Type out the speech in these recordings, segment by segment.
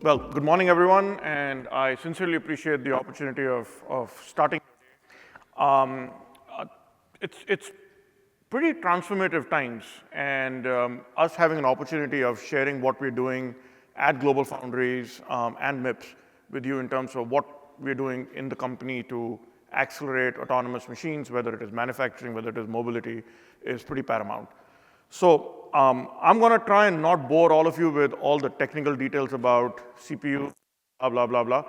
Well, good morning, everyone, and I sincerely appreciate the opportunity of starting. Um, uh, it's pretty transformative times, and us having an opportunity of sharing what we're doing at GlobalFoundries and MIPS with you in terms of what we're doing in the company to accelerate autonomous machines, whether it is manufacturing, whether it is mobility, is pretty paramount. So I'm going to try and not bore all of you with all the technical details about CPU, blah, blah, blah.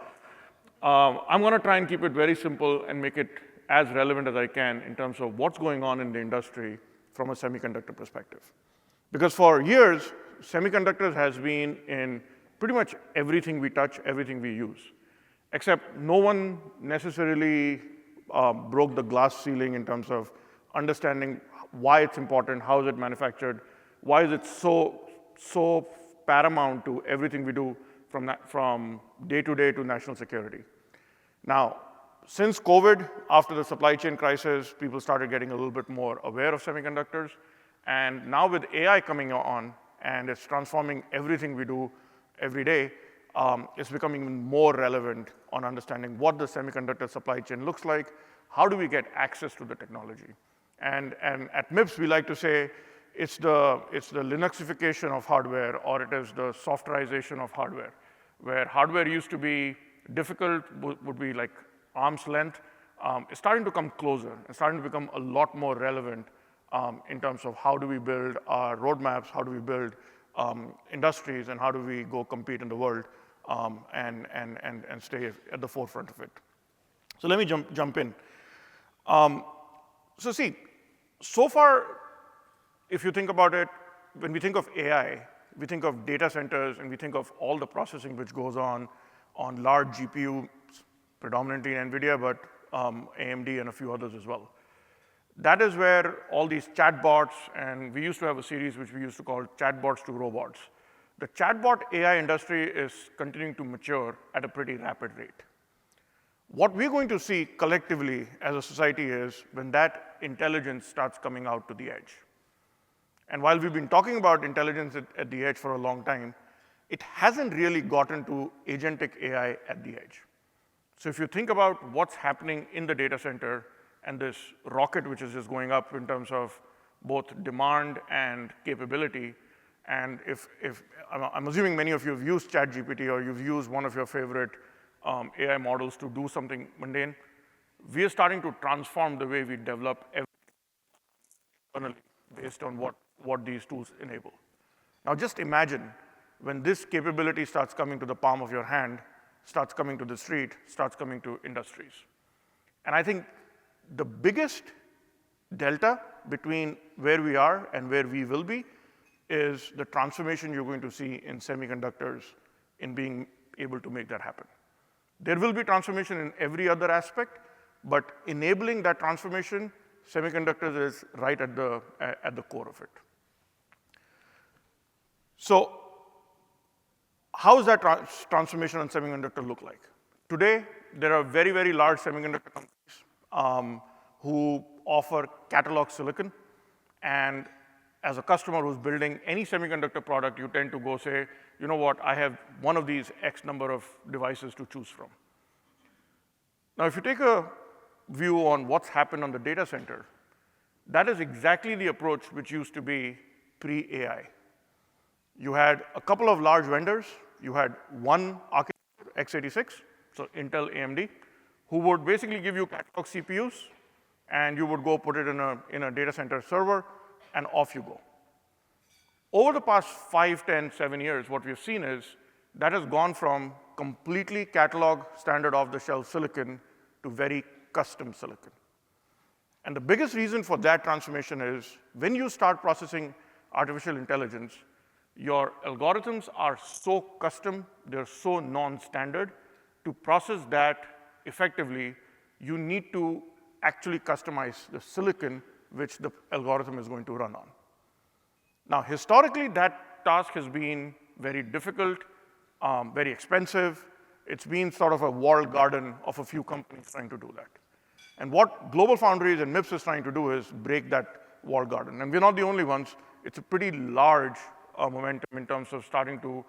I'm going to try and keep it very simple and make it as relevant as I can in terms of what's going on in the industry from a semiconductor perspective. Because for years, semiconductors has been in pretty much everything we touch, everything we use, except no one necessarily broke the glass ceiling in terms of understanding why it's important, how is it manufactured, why is it so paramount to everything we do from day to day to national security. Now, since COVID, after the supply chain crisis, people started getting a little bit more aware of semiconductors. And now with AI coming on, and it's transforming everything we do every day, it's becoming even more relevant on understanding what the semiconductor supply chain looks like, how do we get access to the technology. And at MIPS, we like to say it's the Linuxification of hardware, or it is the softwarization of hardware, where hardware used to be difficult, would be like arm's length. It's starting to come closer and starting to become a lot more relevant in terms of how do we build our roadmaps, how do we build industries, and how do we go compete in the world and stay at the forefront of it. So let me jump in. So see, so far, if you think about it, when we think of AI, we think of data centers and we think of all the processing which goes on large GPUs, predominantly NVIDIA, but AMD and a few others as well. That is where all these chatbots, and we used to have a series which we used to call Chatbots to Robots. The chatbot AI industry is continuing to mature at a pretty rapid rate. What we're going to see collectively as a society is when that intelligence starts coming out to the edge. And while we've been talking about intelligence at the edge for a long time, it hasn't really gotten to agentic AI at the edge. So if you think about what's happening in the data center and this rocket which is just going up in terms of both demand and capability, and if I'm assuming many of you have used ChatGPT or you've used one of your favorite AI models to do something mundane, we are starting to transform the way we develop everything based on what these tools enable. Now just imagine when this capability starts coming to the palm of your hand, starts coming to the street, starts coming to industries. And I think the biggest delta between where we are and where we will be is the transformation you're going to see in semiconductors in being able to make that happen. There will be transformation in every other aspect, but enabling that transformation, semiconductors is right at the core of it. So how does that transformation on semiconductor look like? Today, there are very, very large semiconductor companies who offer catalog silicon. And as a customer who's building any semiconductor product, you tend to go say, you know what, I have one of these X number of devices to choose from. Now, if you take a view on what's happened on the data center, that is exactly the approach which used to be pre-AI. You had a couple of large vendors. You had one architecture, x86, so Intel, AMD, who would basically give you catalog CPUs, and you would go put it in a data center server, and off you go. Over the past 5, 10, 7 years, what we've seen is that has gone from completely catalog, standard off-the-shelf silicon to very custom silicon. And the biggest reason for that transformation is when you start processing artificial intelligence, your algorithms are so custom, they're so non-standard. To process that effectively, you need to actually customize the silicon which the algorithm is going to run on. Now, historically, that task has been very difficult, very expensive. It's been sort of a walled garden of a few companies trying to do that. And what GlobalFoundries and MIPS is trying to do is break that walled garden. And we're not the only ones. It's a pretty large momentum in terms of starting to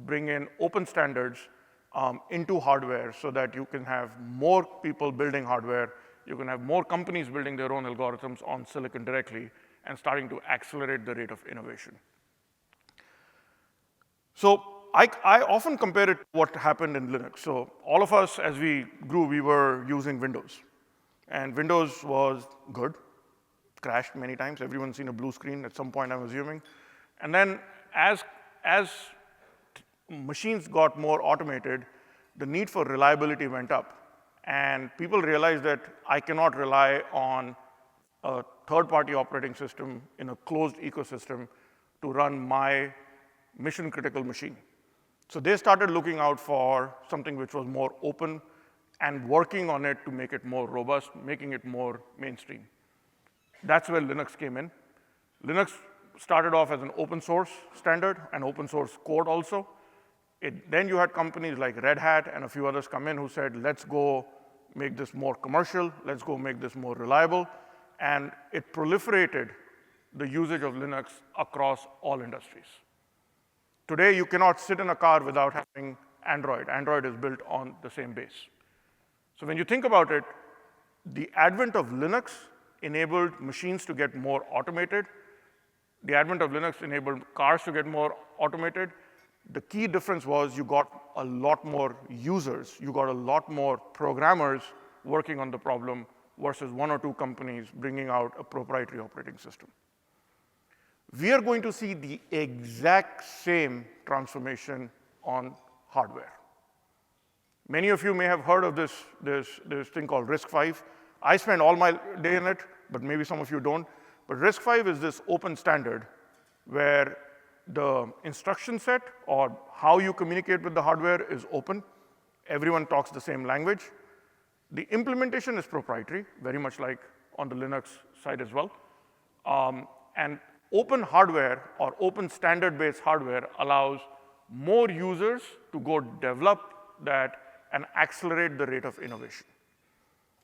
bring in open standards into hardware so that you can have more people building hardware, you can have more companies building their own algorithms on silicon directly, and starting to accelerate the rate of innovation. So I often compare it to what happened in Linux. So all of us, as we grew, we were using Windows. And Windows was good, crashed many times. Everyone's seen a blue screen at some point, I'm assuming. And then as machines got more automated, the need for reliability went up. And people realized that I cannot rely on a third-party operating system in a closed ecosystem to run my mission-critical machine. So they started looking out for something which was more open and working on it to make it more robust, making it more mainstream. That's where Linux came in. Linux started off as an open source standard and open source code also. Then you had companies like Red Hat and a few others come in who said, let's go make this more commercial, let's go make this more reliable. And it proliferated the usage of Linux across all industries. Today, you cannot sit in a car without having Android. Android is built on the same base. So when you think about it, the advent of Linux enabled machines to get more automated. The advent of Linux enabled cars to get more automated. The key difference was you got a lot more users. You got a lot more programmers working on the problem versus one or two companies bringing out a proprietary operating system. We are going to see the exact same transformation on hardware. Many of you may have heard of this thing called RISC-V. I spend all my day in it, but maybe some of you don't. But RISC-V is this open standard where the instruction set or how you communicate with the hardware is open. Everyone talks the same language. The implementation is proprietary, very much like on the Linux side as well. And open hardware or open standard-based hardware allows more users to go develop that and accelerate the rate of innovation.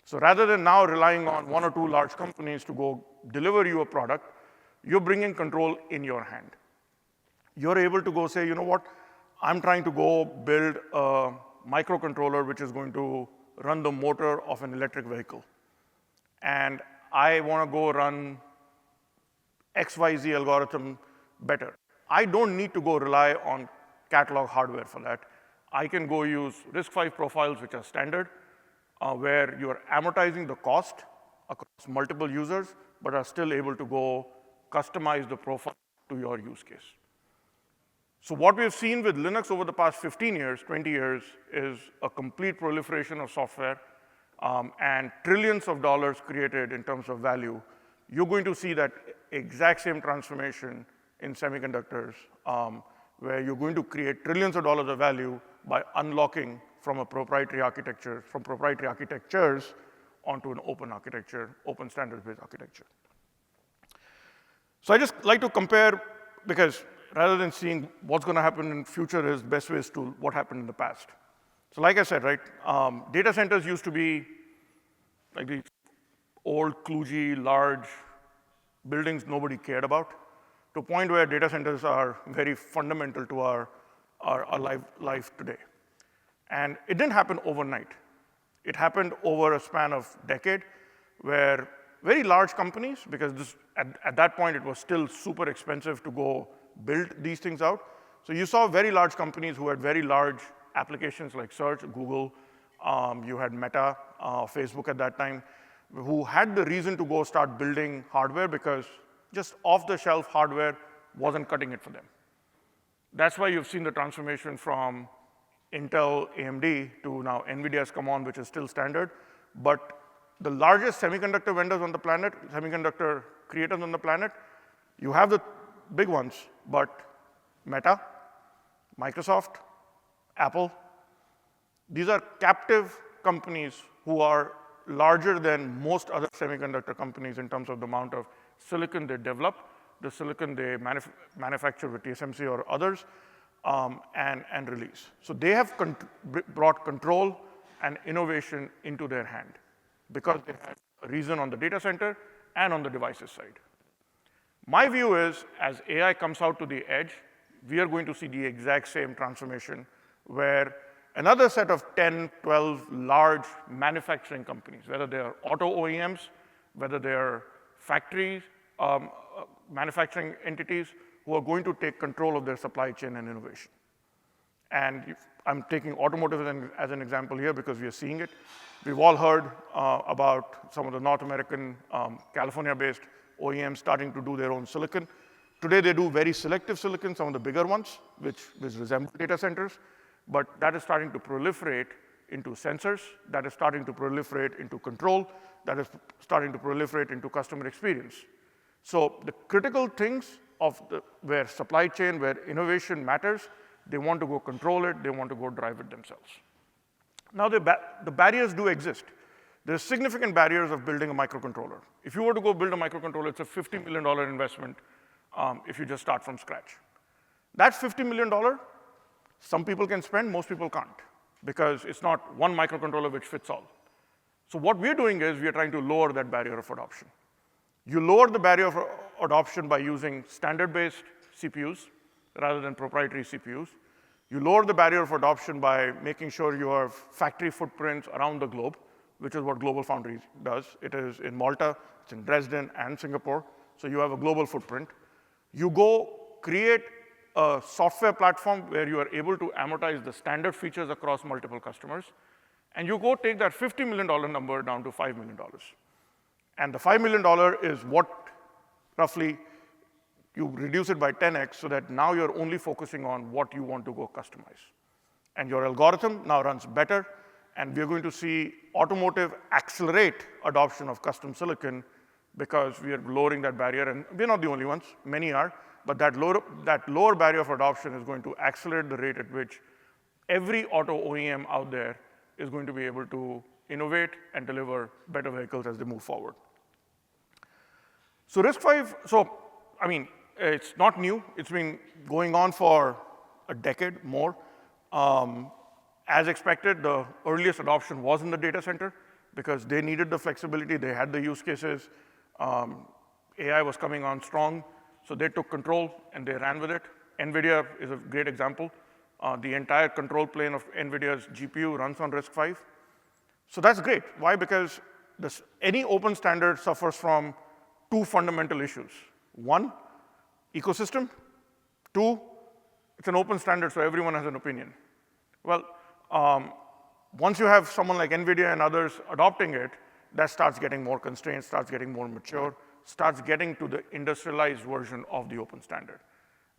So rather than now relying on one or two large companies to go deliver you a product, you're bringing control in your hand. You're able to go say, you know what, I'm trying to go build a microcontroller which is going to run the motor of an electric vehicle. And I want to go run XYZ algorithm better. I don't need to go rely on catalog hardware for that. I can go use RISC-V profiles, which are standard, where you are amortizing the cost across multiple users, but are still able to go customize the profile to your use case. So what we've seen with Linux over the past 15 years, 20 years, is a complete proliferation of software and trillions of dollars created in terms of value. You're going to see that exact same transformation in semiconductors, where you're going to create trillions of dollars of value by unlocking from a proprietary architecture, from proprietary architectures onto an open architecture, open standards-based architecture. So I just like to compare, because rather than seeing what's going to happen in the future is best ways to what happened in the past. So like I said, right, data centers used to be like these old, kludgy, large buildings nobody cared about, to a point where data centers are very fundamental to our life today. And it didn't happen overnight. It happened over a span of a decade, where very large companies, because at that point it was still super expensive to go build these things out. So you saw very large companies who had very large applications like search, Google, you had Meta, Facebook at that time, who had the reason to go start building hardware because just off-the-shelf hardware wasn't cutting it for them. That's why you've seen the transformation from Intel, AMD, to now NVIDIA's come on, which is still standard. But the largest semiconductor vendors on the planet, semiconductor creators on the planet, you have the big ones, but Meta, Microsoft, Apple, these are captive companies who are larger than most other semiconductor companies in terms of the amount of silicon they develop, the silicon they manufacture with TSMC or others, and release. So they have brought control and innovation into their hand because they had a reason on the data center and on the devices side. My view is, as AI comes out to the edge, we are going to see the exact same transformation where another set of 10, 12 large manufacturing companies, whether they are auto OEMs, whether they are factories, manufacturing entities, who are going to take control of their supply chain and innovation. And I'm taking automotive as an example here because we are seeing it. We've all heard about some of the North American, California-based OEMs starting to do their own silicon. Today, they do very selective silicon, some of the bigger ones, which resemble data centers. But that is starting to proliferate into sensors. That is starting to proliferate into control. That is starting to proliferate into customer experience. So the critical things where supply chain, where innovation matters, they want to go control it. They want to go drive it themselves. Now, the barriers do exist. There's significant barriers of building a microcontroller. If you were to go build a microcontroller, it's a $50 million investment if you just start from scratch. That's $50 million. Some people can spend, most people can't, because it's not one microcontroller which fits all. So what we're doing is we're trying to lower that barrier of adoption. You lower the barrier of adoption by using standard-based CPUs rather than proprietary CPUs. You lower the barrier of adoption by making sure you have factory footprints around the globe, which is what GlobalFoundries does. It is in Malta, it's in Dresden, and Singapore. So you have a global footprint. You go create a software platform where you are able to amortize the standard features across multiple customers. And you go take that $50 million number down to $5 million. And the $5 million is what roughly you reduce it by 10x so that now you're only focusing on what you want to go customize. And your algorithm now runs better. And we're going to see automotive accelerate adoption of custom silicon because we are lowering that barrier. And we're not the only ones. Many are. But that lower barrier of adoption is going to accelerate the rate at which every auto OEM out there is going to be able to innovate and deliver better vehicles as they move forward. So RISC-V, I mean, it's not new. It's been going on for a decade more. As expected, the earliest adoption was in the data center because they needed the flexibility. They had the use cases. AI was coming on strong. So they took control and they ran with it. NVIDIA is a great example. The entire control plane of NVIDIA's GPU runs on RISC-V. So that's great. Why? Because any open standard suffers from two fundamental issues. One, ecosystem. Two, it's an open standard, so everyone has an opinion. Well, once you have someone like NVIDIA and others adopting it, that starts getting more constrained, starts getting more mature, starts getting to the industrialized version of the open standard.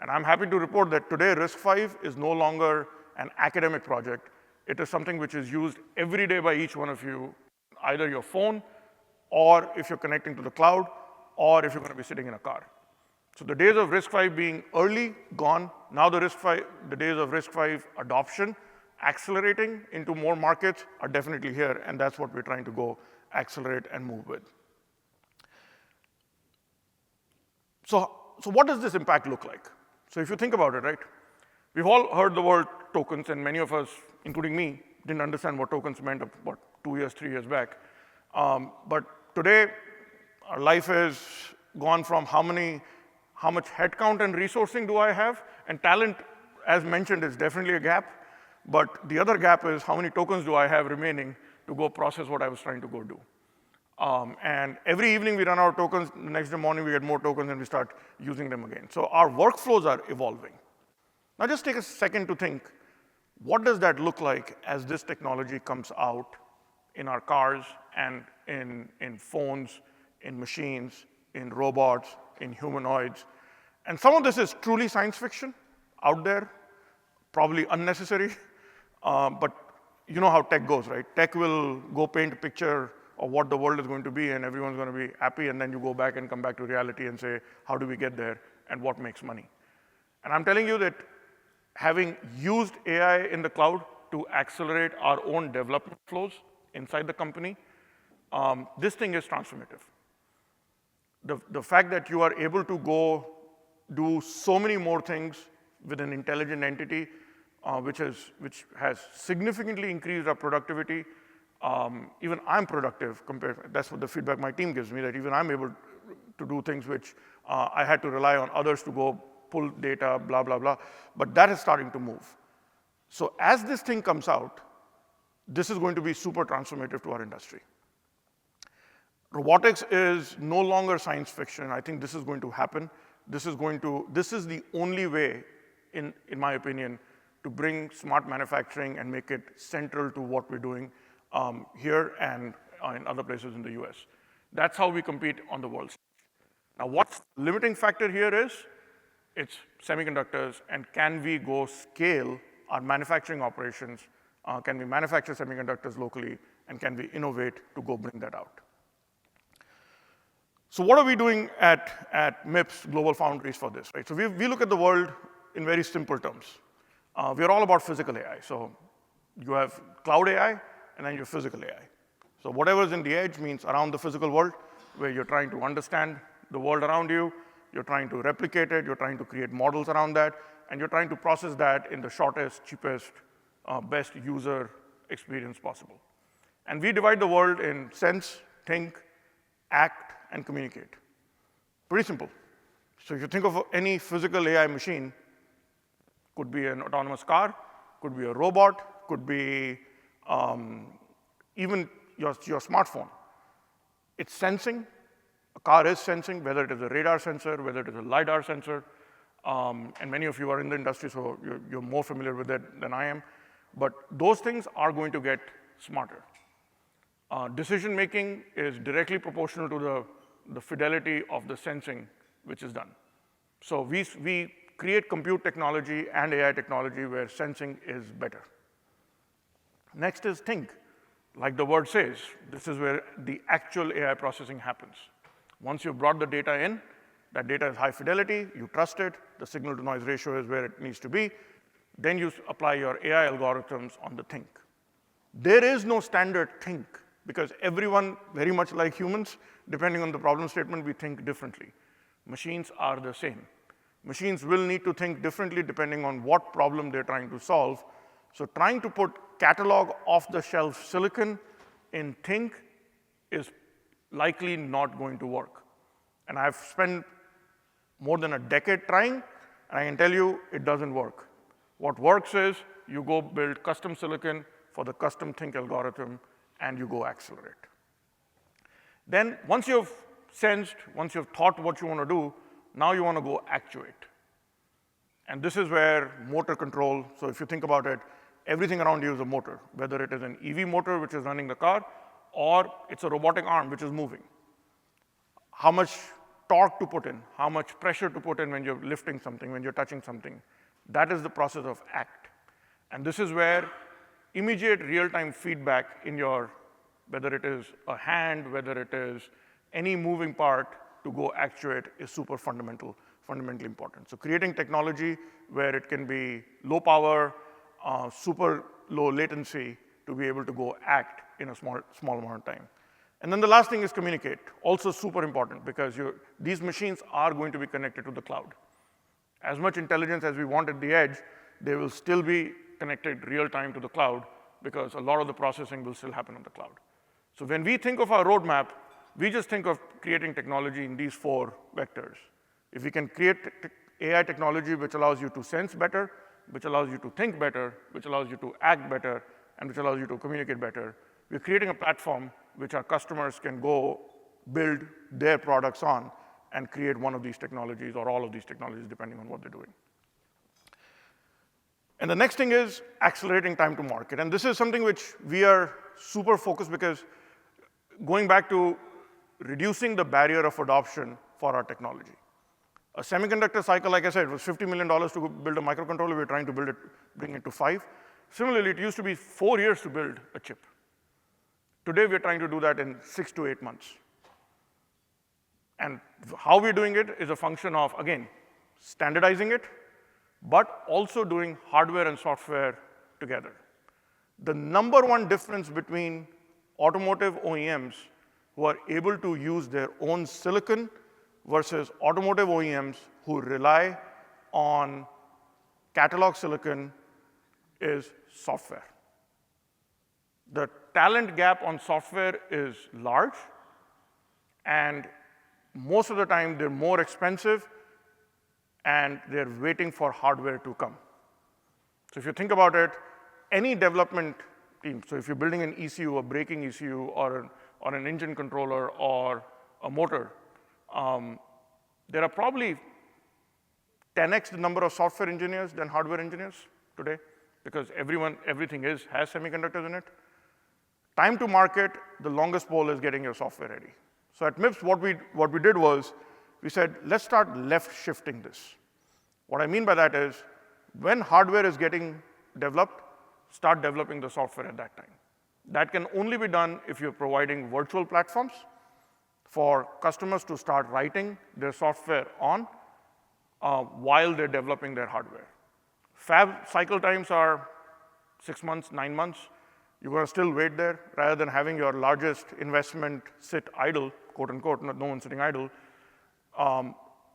And I'm happy to report that today RISC-V is no longer an academic project. It is something which is used every day by each one of you, either your phone, or if you're connecting to the cloud, or if you're going to be sitting in a car. So the days of RISC-V being early, gone. Now the days of RISC-V adoption, accelerating into more markets are definitely here, and that's what we're trying to go accelerate and move with. So what does this impact look like? So if you think about it, right, we've all heard the word tokens, and many of us, including me, didn't understand what tokens meant about 2 years, 3 years back. But today, our life has gone from how much headcount and resourcing do I have? And talent, as mentioned, is definitely a gap. But the other gap is how many tokens do I have remaining to go process what I was trying to go do? And every evening we run out of tokens. The next day morning we get more tokens and we start using them again. So our workflows are evolving. Now just take a second to think, what does that look like as this technology comes out in our cars and in phones, in machines, in robots, in humanoids? And some of this is truly science fiction out there, probably unnecessary. But you know how tech goes, right? Tech will go paint a picture of what the world is going to be, and everyone's going to be happy, and then you go back and come back to reality and say, how do we get there, and what makes money? And I'm telling you that having used AI in the cloud to accelerate our own development flows inside the company, this thing is transformative. The fact that you are able to go do so many more things with an intelligent entity, which has significantly increased our productivity. Even I'm productive compared, that's what the feedback my team gives me, that even I'm able to do things which I had to rely on others to go pull data, blah, blah, blah. But that is starting to move. So as this thing comes out, this is going to be super transformative to our industry. Robotics is no longer science fiction. I think this is going to happen. This is the only way, in my opinion, to bring smart manufacturing and make it central to what we're doing here and in other places in the US. That's how we compete on the world stage. Now, what's the limiting factor here is, it's semiconductors, and can we go scale our manufacturing operations? Can we manufacture semiconductors locally, and can we innovate to go bring that out? So what are we doing at MIPS GlobalFoundries for this, right? So we look at the world in very simple terms. We're all about physical AI. So you have cloud AI, and then you have physical AI. So whatever's in the edge means around the physical world, where you're trying to understand the world around you, you're trying to replicate it, you're trying to create models around that, and you're trying to process that in the shortest, cheapest, best user experience possible. And we divide the world in sense, think, act, and communicate. Pretty simple. So if you think of any physical AI machine, could be an autonomous car, could be a robot, could be even your smartphone. It's sensing. A car is sensing, whether it is a radar sensor, whether it is a LiDAR sensor. And many of you are in the industry, so you're more familiar with it than I am. But those things are going to get smarter. Decision-making is directly proportional to the fidelity of the sensing which is done. So we create compute technology and AI technology where sensing is better. Next is think. Like the word says, this is where the actual AI processing happens. Once you've brought the data in, that data is high fidelity, you trust it, the signal-to-noise ratio is where it needs to be, then you apply your AI algorithms on the think. There is no standard think, because everyone, very much like humans, depending on the problem statement, we think differently. Machines are the same. Machines will need to think differently depending on what problem they're trying to solve. So trying to put catalog off-the-shelf silicon in think is likely not going to work. And I've spent more than a decade trying, and I can tell you it doesn't work. What works is you go build custom silicon for the custom think algorithm, and you go accelerate. Then once you've sensed, once you've thought what you want to do, now you want to go actuate. And this is where motor control, so if you think about it, everything around you is a motor, whether it is an EV motor, which is running the car, or it's a robotic arm, which is moving. How much torque to put in, how much pressure to put in when you're lifting something, when you're touching something. That is the process of act. And this is where immediate real-time feedback in your, whether it is a hand, whether it is any moving part to go actuate is super fundamentally important. So creating technology where it can be low power, super low latency to be able to go act in a small amount of time. And then the last thing is communicate, also super important because these machines are going to be connected to the cloud. As much intelligence as we want at the edge, they will still be connected real time to the cloud because a lot of the processing will still happen on the cloud. So when we think of our roadmap, we just think of creating technology in these 4 vectors. If we can create AI technology which allows you to sense better, which allows you to think better, which allows you to act better, and which allows you to communicate better, we're creating a platform which our customers can go build their products on and create one of these technologies or all of these technologies depending on what they're doing. And the next thing is accelerating time to market. And this is something which we are super focused because going back to reducing the barrier of adoption for our technology. A semiconductor cycle, like I said, was $50 million to build a microcontroller. We're trying to bring it to 5. Similarly, it used to be 4 years to build a chip. Today, we're trying to do that in 6 to 8 months. And how we're doing it is a function of, again, standardizing it, but also doing hardware and software together. The number one difference between automotive OEMs who are able to use their own silicon versus automotive OEMs who rely on catalog silicon is software. The talent gap on software is large, and most of the time they're more expensive, and they're waiting for hardware to come. So if you think about it, any development team, so if you're building an ECU, a braking ECU, or an engine controller, or a motor, there are probably 10x the number of software engineers than hardware engineers today, because everything has semiconductors in it. Time to market, the longest pole is getting your software ready. So at MIPS, what we did was, we said, let's start left shifting this. What I mean by that is, when hardware is getting developed, start developing the software at that time. That can only be done if you're providing virtual platforms for customers to start writing their software on while they're developing their hardware. Fab cycle times are 6 months, 9 months. You're going to still wait there, rather than having your largest investment sit idle, quote unquote, no one's sitting idle.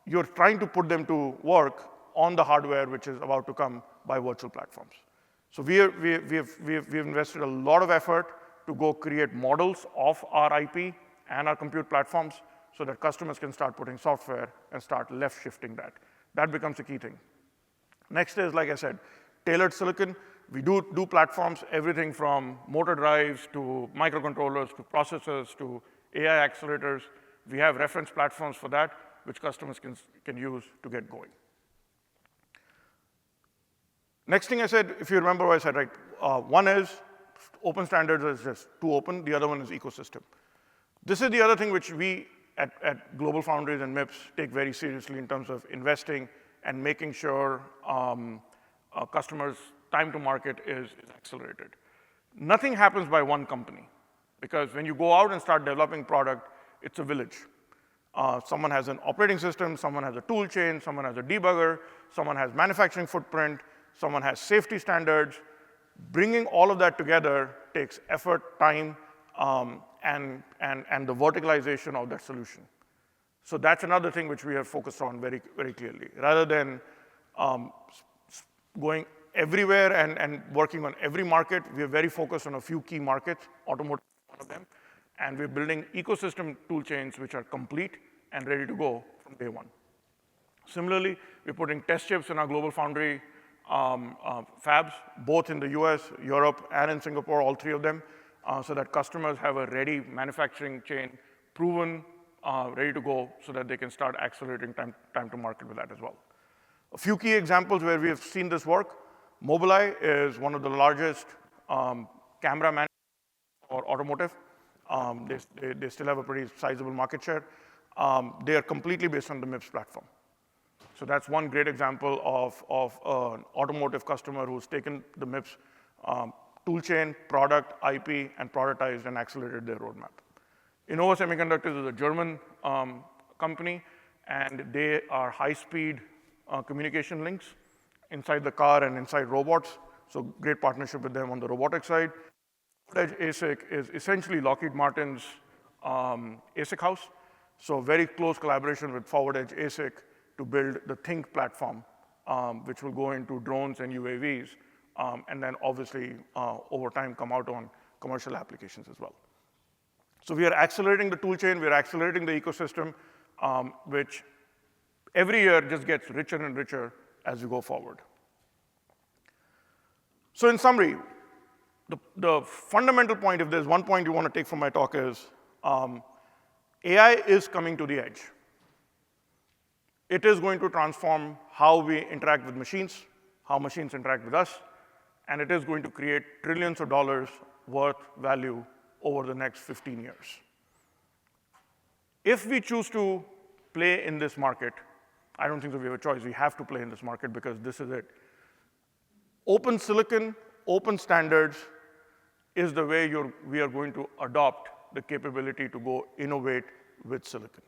You're trying to put them to work on the hardware which is about to come by virtual platforms. So we've invested a lot of effort to go create models of our IP and our compute platforms so that customers can start putting software and start left shifting that. That becomes a key thing. Next is, like I said, tailored silicon. We do platforms, everything from motor drives to microcontrollers to processors to AI accelerators. We have reference platforms for that, which customers can use to get going. Next thing I said, if you remember what I said, right? One is open standards is just too open. The other one is ecosystem. This is the other thing which we at GlobalFoundries and MIPS take very seriously in terms of investing and making sure customers' time to market is accelerated. Nothing happens by one company, because when you go out and start developing product, it's a village. Someone has an operating system, someone has a tool chain, someone has a debugger, someone has manufacturing footprint, someone has safety standards. Bringing all of that together takes effort, time, and the verticalization of that solution. So that's another thing which we have focused on very, very clearly. Rather than going everywhere and working on every market, we are very focused on a few key markets, automotive is one of them, and we're building ecosystem tool chains which are complete and ready to go from day one. Similarly, we're putting test chips in our GlobalFoundries fabs, both in the US, Europe, and in Singapore, all three of them, so that customers have a ready manufacturing chain, proven, ready to go, so that they can start accelerating time to market with that as well. A few key examples where we have seen this work. Mobileye is one of the largest camera manufacturers for automotive. They still have a pretty sizable market share. They are completely based on the MIPS platform. So that's one great example of an automotive customer who's taken the MIPS toolchain, product, IP, and productized and accelerated their roadmap. Innova Semiconductors is a German company, and they are high-speed communication links inside the car and inside robots. So great partnership with them on the robotics side. Forward Edge ASIC is essentially Lockheed Martin's ASIC house. So very close collaboration with Forward Edge ASIC to build the Think platform, which will go into drones and UAVs, and then obviously, over time, come out on commercial applications as well. So we are accelerating the toolchain, we are accelerating the ecosystem, which every year just gets richer and richer as we go forward. So in summary, the fundamental point, if there's one point you want to take from my talk, is AI is coming to the edge. It is going to transform how we interact with machines, how machines interact with us, and it is going to create trillions of dollars worth value over the next 15 years. If we choose to play in this market, I don't think that we have a choice. We have to play in this market because this is it. Open silicon, open standards is the way we are going to adopt the capability to go innovate with silicon.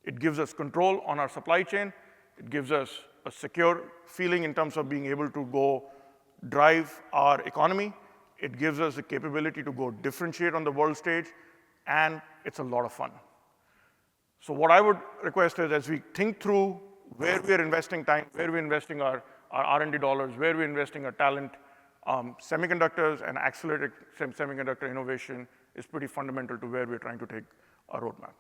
It gives us control on our supply chain. It gives us a secure feeling in terms of being able to go drive our economy. It gives us the capability to go differentiate on the world stage, and it's a lot of fun. So what I would request is, as we think through where we are investing time, where we're investing our R&D dollars, where we're investing our talent, semiconductors and accelerated semiconductor innovation is pretty fundamental to where we're trying to take our roadmap.